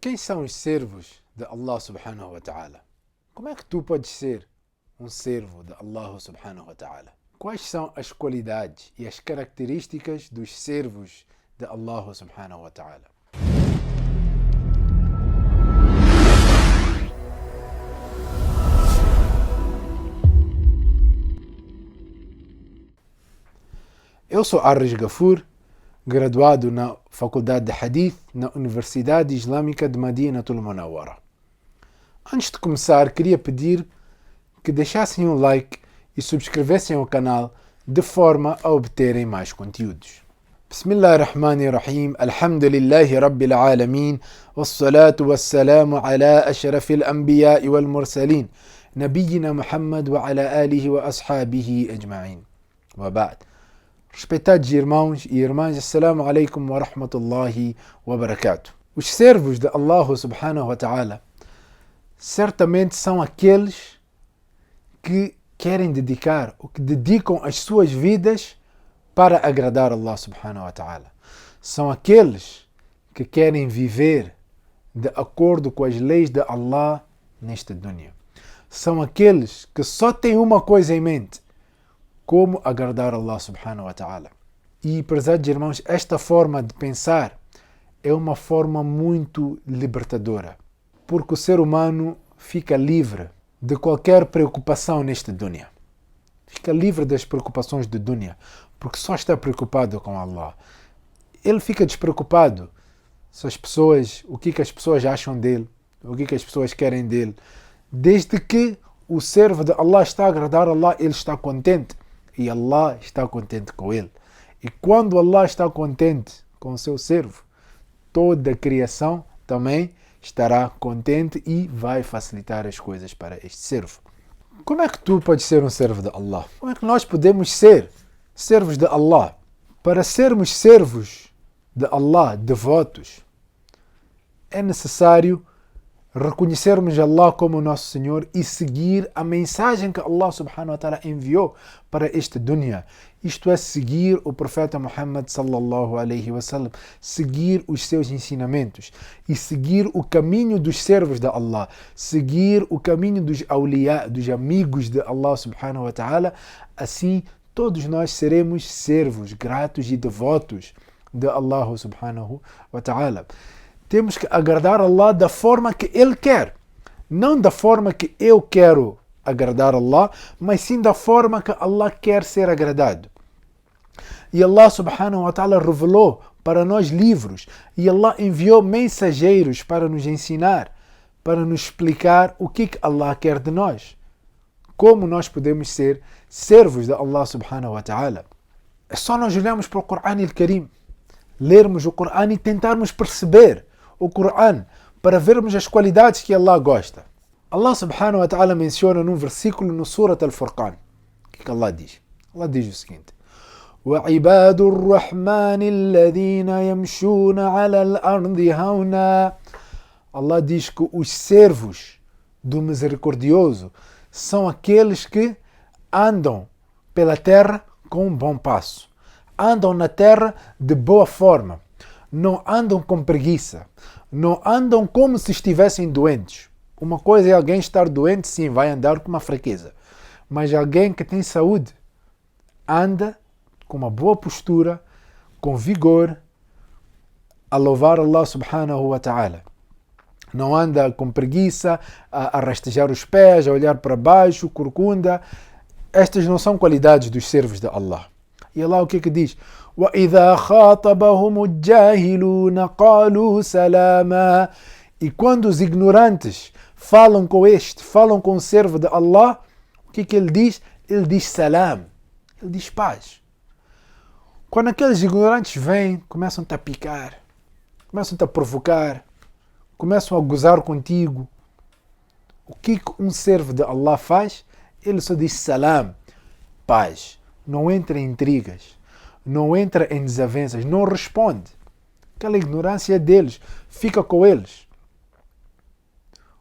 Quem são os servos de Allah subhanahu wa ta'ala? Como é que tu podes ser um servo de Allah subhanahu wa ta'ala? Quais são as qualidades e as características dos servos de Allah subhanahu wa ta'ala? Eu sou Arris Gafur, graduado na Faculdade de Hadith na Universidade Islâmica de Madinatul Munawwara. Antes de começar, queria pedir que deixassem um like e subscrevessem ao canal de forma a obterem mais conteúdos. Bismillahirrahmanirrahim, alhamdulillahi rabbil alamin, wassalatu wassalamu ala ashrafil anbiya'i wal mursalin, nabiyyina Muhammad wa ala alihi wa ashabihi ajma'in. Wa ba'd. Respeitados irmãos e irmãs, assalamu alaikum wa rahmatullahi wa barakatuh. Os servos de Allah subhanahu wa ta'ala certamente são aqueles que querem dedicar, ou que dedicam as suas vidas para agradar Allah subhanahu wa ta'ala. São aqueles que querem viver de acordo com as leis de Allah nesta dunya. São aqueles que só têm uma coisa em mente: como agradar Allah subhanahu wa ta'ala. E, prezados irmãos, esta forma de pensar é uma forma muito libertadora, porque o ser humano fica livre de qualquer preocupação neste dunya. Fica livre das preocupações do dunya, porque só está preocupado com Allah. Ele fica despreocupado se as pessoas, o que as pessoas acham dele, o que as pessoas querem dele. Desde que o servo de Allah está a agradar a Allah, ele está contente. E Allah está contente com ele. E quando Allah está contente com o seu servo, toda a criação também estará contente e vai facilitar as coisas para este servo. Como é que tu podes ser um servo de Allah? Como é que nós podemos ser servos de Allah? Para sermos servos de Allah, devotos, é necessário reconhecermos Allah como nosso Senhor e seguir a mensagem que Allah subhanahu wa ta'ala enviou para este dunya. Isto é, seguir o profeta Muhammad sallallahu alaihi wasallam, seguir os seus ensinamentos e seguir o caminho dos servos de Allah, seguir o caminho dos awliya, dos amigos de Allah subhanahu wa ta'ala. Assim, todos nós seremos servos, gratos e devotos de Allah subhanahu wa ta'ala. Temos que agradar Allah da forma que Ele quer. Não da forma que eu quero agradar Allah, mas sim da forma que Allah quer ser agradado. E Allah subhanahu wa ta'ala revelou para nós livros. E Allah enviou mensageiros para nos ensinar, para nos explicar o que Allah quer de nós. Como nós podemos ser servos de Allah subhanahu wa ta'ala. É só nós olharmos para o Coran al-Karim, lermos o Coran e tentarmos perceber o Coran, para vermos as qualidades que Allah gosta. Allah subhanahu wa ta'ala menciona num versículo no Surat Al-Furqan. O que Allah diz? Allah diz o seguinte: وَعِبَادُ الرَّحْمَنِ الَّذِينَ يَمْشُونَ عَلَى الْأَرْضِ هَوْنًا. Allah diz que os servos do Misericordioso são aqueles que andam pela terra com um bom passo. Andam na terra de boa forma. Não andam com preguiça, não andam como se estivessem doentes. Uma coisa é alguém estar doente, sim, vai andar com uma fraqueza. Mas alguém que tem saúde anda com uma boa postura, com vigor, a louvar Allah subhanahu wa ta'ala. Não anda com preguiça, a rastejar os pés, a olhar para baixo, corcunda. Estas não são qualidades dos servos de Allah. E Allah o que diz? وَإِذَا خَاطَبَهُمُ الجَّاهِلُونَ قَالُوا سَلَامًا. E quando os ignorantes falam com o servo de Allah, o que ele diz? Ele diz salam, ele diz paz. Quando aqueles ignorantes vêm, começam-te a picar, começam-te a provocar, começam a gozar contigo, o que um servo de Allah faz? Ele só diz salam, paz. Não entra em intrigas, não entra em desavenças, não responde. Aquela ignorância deles, fica com eles.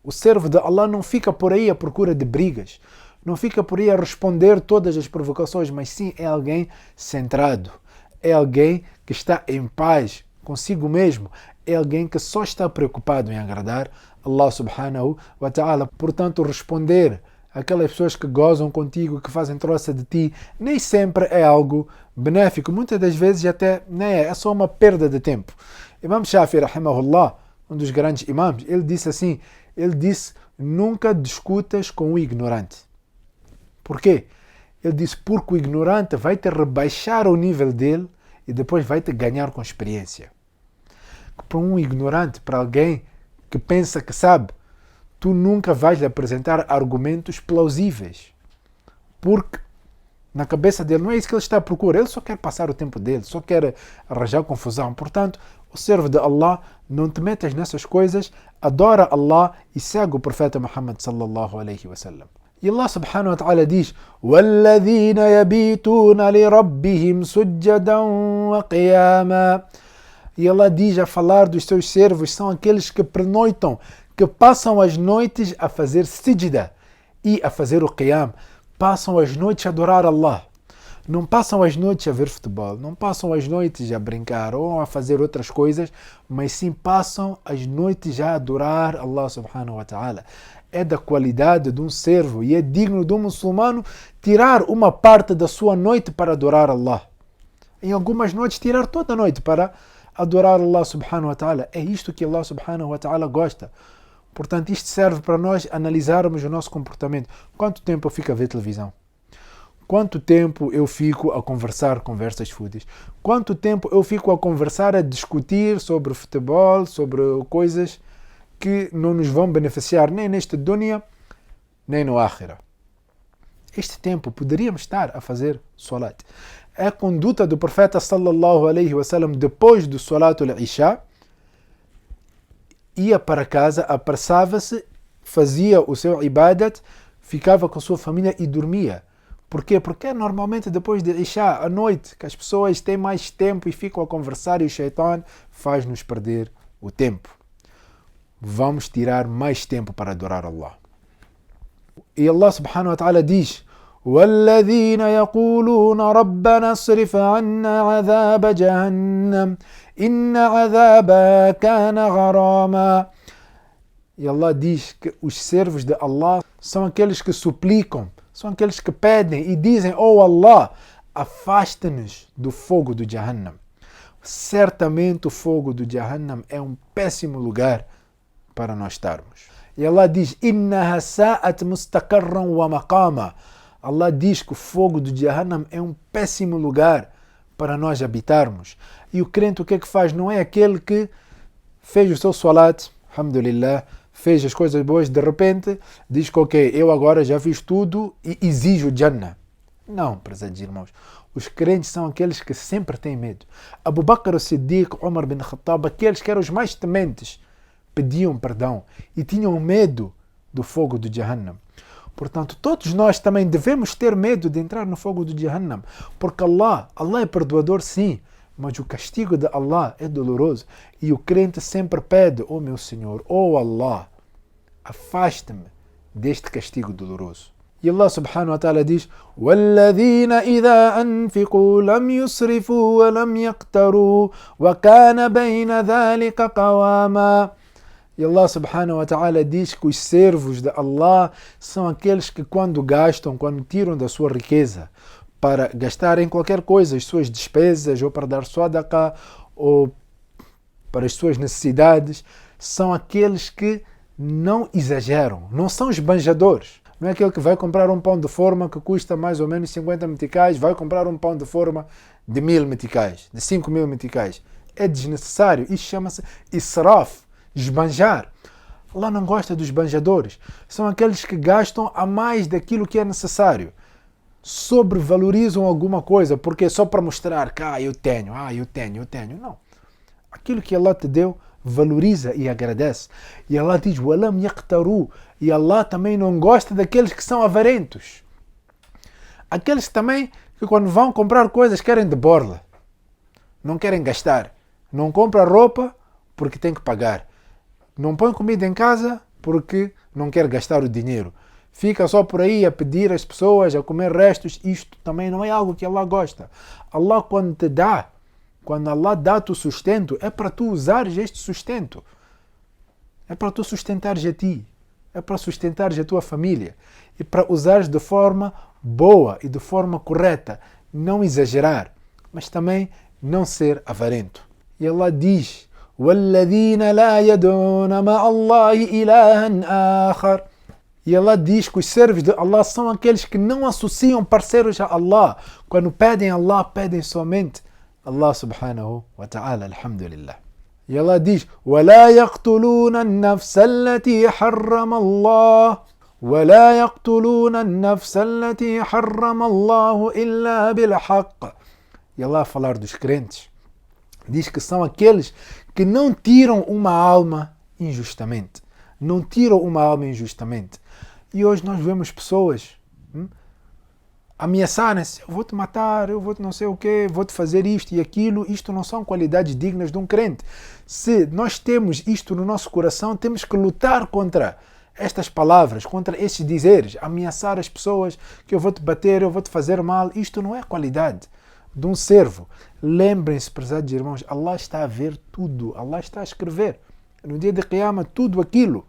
O servo de Allah não fica por aí à procura de brigas, não fica por aí a responder todas as provocações, mas sim é alguém centrado, é alguém que está em paz consigo mesmo, é alguém que só está preocupado em agradar Allah subhanahu wa ta'ala. Portanto, responder àquelas pessoas que gozam contigo, que fazem troça de ti, nem sempre é algo benéfico. Muitas das vezes até nem é só uma perda de tempo. Imam Shafi, rahimahullah, um dos grandes imãs, ele disse, nunca discutas com o ignorante. Por quê? Ele disse, porque o ignorante vai te rebaixar o nível dele e depois vai te ganhar com experiência. Para um ignorante, para alguém que pensa que sabe, tu nunca vais lhe apresentar argumentos plausíveis. Porque na cabeça dele não é isso que ele está à procura. Ele só quer passar o tempo dele, só quer arranjar confusão. Portanto, o servo de Allah, não te metas nessas coisas, adora Allah e segue o profeta Muhammad sallallahu alaihi wasallam. E Allah subhanahu wa ta'ala diz: وَالَّذِينَ يَبِيتُونَ لِرَبِّهِمْ سُجَّدًا وَقِيَامًا. E Allah diz a falar dos seus servos, são aqueles que pernoitam, que passam as noites a fazer sijda e a fazer o qiyam. Passam as noites a adorar Allah. Não passam as noites a ver futebol, não passam as noites a brincar ou a fazer outras coisas, mas sim passam as noites a adorar Allah subhanahu wa ta'ala. É da qualidade de um servo e é digno de um muçulmano tirar uma parte da sua noite para adorar Allah. Em algumas noites tirar toda a noite para adorar Allah subhanahu wa ta'ala. É isto que Allah subhanahu wa ta'ala gosta. Portanto, isto serve para nós analisarmos o nosso comportamento. Quanto tempo eu fico a ver televisão? Quanto tempo eu fico a conversar conversas fúteis? Quanto tempo eu fico a conversar, a discutir sobre futebol, sobre coisas que não nos vão beneficiar nem neste dunya, nem no akhira? Este tempo poderíamos estar a fazer salat. A conduta do profeta sallallahu alaihi wasallam depois do salatul isha, ia para casa, apressava-se, fazia o seu ibadat, ficava com a sua família e dormia. Por quê? Porque normalmente depois de Isha, à noite, que as pessoas têm mais tempo e ficam a conversar e o shaitan faz-nos perder o tempo. Vamos tirar mais tempo para adorar Allah. E Allah subhanahu wa ta'ala diz: وَالَّذِينَ يَقُولُونَ رَبَّنَا اصْرِفْ عَنَّا عَذَابَ جَهَنَّمَ إِنَّ عَذَابَهَا كَانَ غَرَامًا. E Allah diz que os servos de Allah são aqueles que suplicam, são aqueles que pedem e dizem: oh Allah, afasta-nos do fogo do Jahannam. Certamente o fogo do Jahannam é um péssimo lugar para nós estarmos. E Allah diz: إِنَّهَا سَاءَتْ مُسْتَقَرًّا وَمَقَامًا. Allah diz que o fogo do Jahannam é um péssimo lugar para nós habitarmos. E o crente o que é que faz? Não é aquele que fez o seu salat, alhamdulillah, fez as coisas boas, de repente diz que ok, eu agora já fiz tudo e exijo Jannah. Não, prezados irmãos. Os crentes são aqueles que sempre têm medo. Abu Bakr as-Siddiq, Umar bin Khattab, aqueles que eram os mais tementes, pediam perdão e tinham medo do fogo do Jahannam. Portanto, todos nós também devemos ter medo de entrar no fogo do Jahannam, porque Allah é perdoador sim, mas o castigo de Allah é doloroso. E o crente sempre pede: oh meu Senhor, oh Allah, afasta-me deste castigo doloroso. E Allah subhanahu wa ta'ala diz: وَالَّذِينَ إِذَا أَنْفِقُوا لَمْ يُسْرِفُوا وَلَمْ يَقْتَرُوا وَكَانَ بَيْنَ ذَلِكَ قَوَامًا. E Allah subhanahu wa ta'ala diz que os servos de Allah são aqueles que quando gastam, quando tiram da sua riqueza para gastar em qualquer coisa, as suas despesas, ou para dar sadaqa, ou para as suas necessidades, são aqueles que não exageram, não são esbanjadores. Não é aquele que vai comprar um pão de forma que custa mais ou menos 50 meticais, vai comprar um pão de forma de 1000 meticais, de 5000 meticais. É desnecessário. Isso chama-se israf, esbanjar. Allah não gosta dos esbanjadores. São aqueles que gastam a mais daquilo que é necessário. Sobrevalorizam alguma coisa, porque é só para mostrar que eu tenho. Não. Aquilo que Allah te deu, valoriza e agradece. E Allah diz: وَلَمْ يَقْتَرُوا. E Allah também não gosta daqueles que são avarentos. Aqueles também que quando vão comprar coisas querem de borla. Não querem gastar. Não compra roupa porque tem que pagar. Não põe comida em casa porque não quer gastar o dinheiro. Fica só por aí a pedir às pessoas a comer restos. Isto também não é algo que Allah gosta. Allah, quando te dá, Quando Allah dá-te o sustento, é para tu usares este sustento. É para tu sustentares a ti. É para sustentares a tua família. E para usares de forma boa e de forma correta. Não exagerar, mas também não ser avarento. E Allah diz: وَالَّذِينَ لَا يَدْعُونَ مَعَ اللَّهِ إِلَهًا آخَرَ. E Allah diz que os servos de Allah são aqueles que não associam parceiros a Allah. Quando pedem a Allah, pedem somente Allah subhanahu wa ta'ala. Alhamdulillah. E Allah diz: وَلَا يَقْتُلُونَ النَّفْسَ الَّتِي حَرَّمَ اللَّهُ وَلَا يَقْتُلُونَ النَّفْسَ الَّتِي حَرَّمَ اللَّهُ إِلَّا بِالْحَقِّ. E Allah a falar dos crentes, diz que são aqueles que não tiram uma alma injustamente. Não tiram uma alma injustamente. E hoje nós vemos pessoas ameaçarem-se: eu vou-te matar, eu vou-te não sei o quê, vou-te fazer isto e aquilo. Isto não são qualidades dignas de um crente. Se nós temos isto no nosso coração, temos que lutar contra estas palavras, contra estes dizeres, ameaçar as pessoas que eu vou-te bater, eu vou-te fazer mal. Isto não é qualidade de um servo. Lembrem-se, prezados irmãos, Allah está a ver tudo, Allah está a escrever. No dia de Qiyamah, tudo aquilo,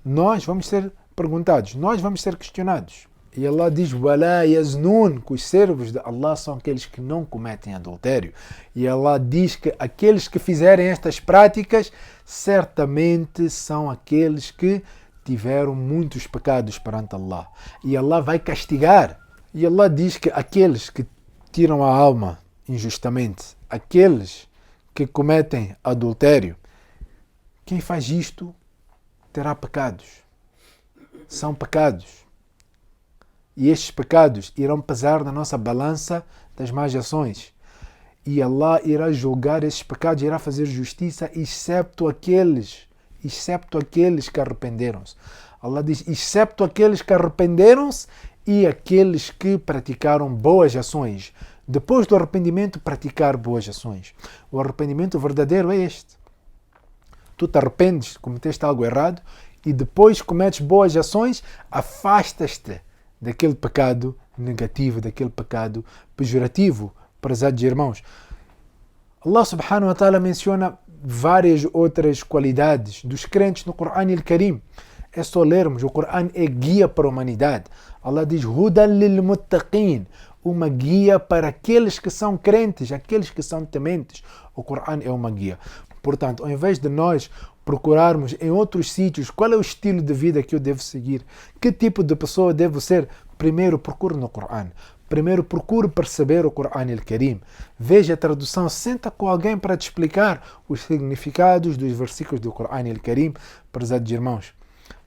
nós vamos ser perguntados, nós vamos ser questionados. E Allah diz: وَلَا يَزْنُونَ, que os servos de Allah são aqueles que não cometem adultério. E Allah diz que aqueles que fizerem estas práticas certamente são aqueles que tiveram muitos pecados perante Allah. E Allah vai castigar. E Allah diz que aqueles que tiram a alma injustamente, aqueles que cometem adultério, quem faz isto terá pecados. São pecados. E estes pecados irão pesar na nossa balança das más ações. E Allah irá julgar esses pecados, irá fazer justiça, excepto aqueles que arrependeram-se. Allah diz: excepto aqueles que arrependeram-se e aqueles que praticaram boas ações. Depois do arrependimento, praticar boas ações. O arrependimento verdadeiro é este. Tu te arrependes, cometeste algo errado, e depois cometes boas ações, afastas-te daquele pecado negativo, daquele pecado pejorativo, prezados irmãos. Allah subhanahu wa ta'ala menciona várias outras qualidades dos crentes no Coran al-Karim. É só lermos, o Coran é guia para a humanidade. Allah diz: Hudan lil muttaqin, uma guia para aqueles que são crentes, aqueles que são tementes. O Coran é uma guia. Portanto, ao invés de nós procurarmos em outros sítios qual é o estilo de vida que eu devo seguir, que tipo de pessoa devo ser, primeiro procure no Coran. Primeiro procure perceber o Coran al-Karim. Veja a tradução, senta com alguém para te explicar os significados dos versículos do Coran al-Karim, prezados irmãos.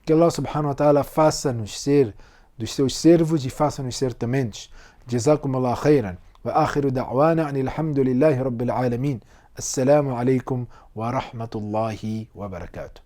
Que Allah subhanahu wa ta'ala faça-nos ser dos seus servos e faça-nos ser tementes. جزاكم الله خيرا وآخر دعوانا أن الحمد لله رب العالمين. السلام عليكم ورحمة الله وبركاته.